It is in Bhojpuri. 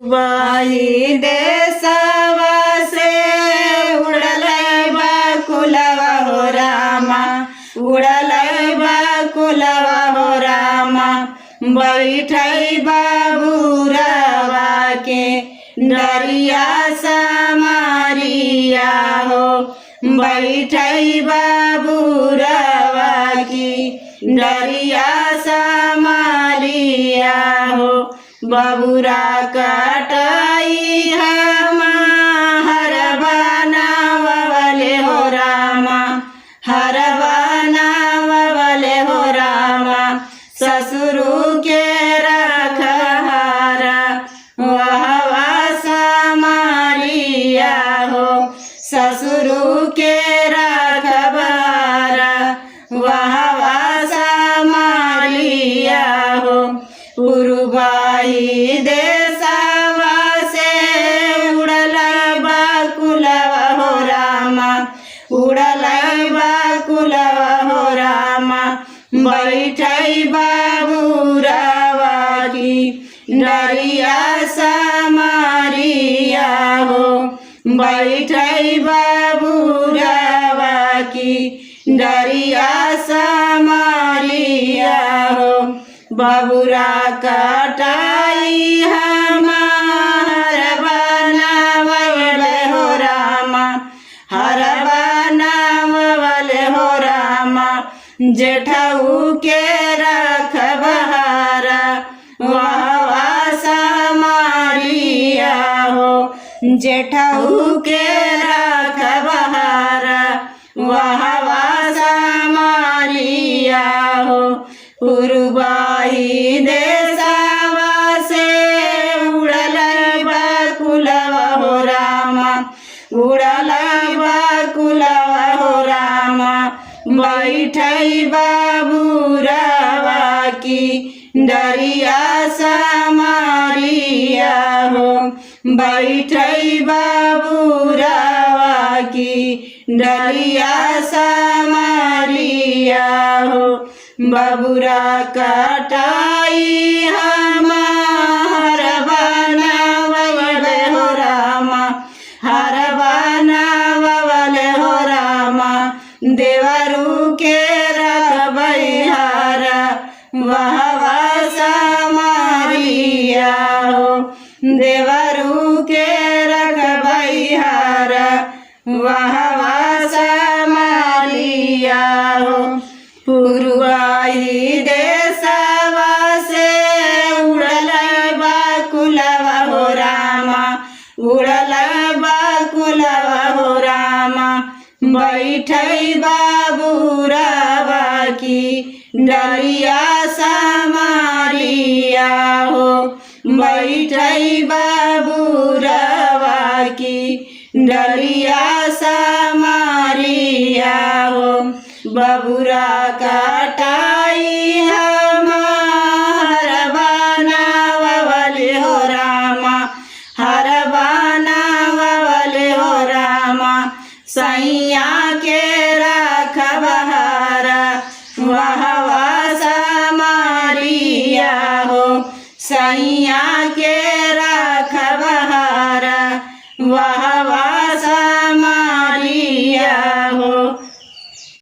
वही देशवा से उड़ल बकुलवा हो रामा, उड़ल बकुलवा हो रामा। बैठई बाबूरवा के डरिया समारिया हो, बैठई बाबूरवा की डरिया समारिया हो। बबुरा कटाई हम हर बनावले हो रामा, हर बनावले हो रामा। ससुरु के रखहारा वहवा समारिया हो, ससुरु के रखबारा वहवा समारिया हो। उरुबाई देशवा से उड़ल बकुलवा हो रामा, उड़ल बकुलवा हो रामा। बैठई बाबूरवा की डरिया समारिया हो, बैठई बाबूरवा की डरिया समारिया हो। बबुरा कटाई हम हर बनावले हो रामा, हर बनावले हो रामा। जेठऊ के रखबहारा वहवा समारिया हो, जेठऊ के रखबहारा वहवा समारिया हो। उरुबाई देशवा से उड़ल बकुलवा हो रामा, उड़ल बकुलवा हो रामा। बैठई बाबूरवा की डरिया समारिया हो, बैठई बाबूरवा की डरिया समारिया हो। बबुरा कटाई हम हर बनावले हो रामा, हर बनावले हो रामा। देवरू के रखबहारा वहवा समारिया हो, देवरू के रखबहारा वहवा समारिया हो। उरुबाई देशवा से उड़ल बकुलवा हो रामा, उड़ल बकुलवा हो रामा। बैठई बाबूरवा की डरिया समारिया हो, बैठई बाबूरवा की डरिया समारिया हो। बबुरा कटाई हम हर बनावले हो रामा, हर बनावले हो रामा। सैया के रखबहारा वहवा समारिया हो, सैया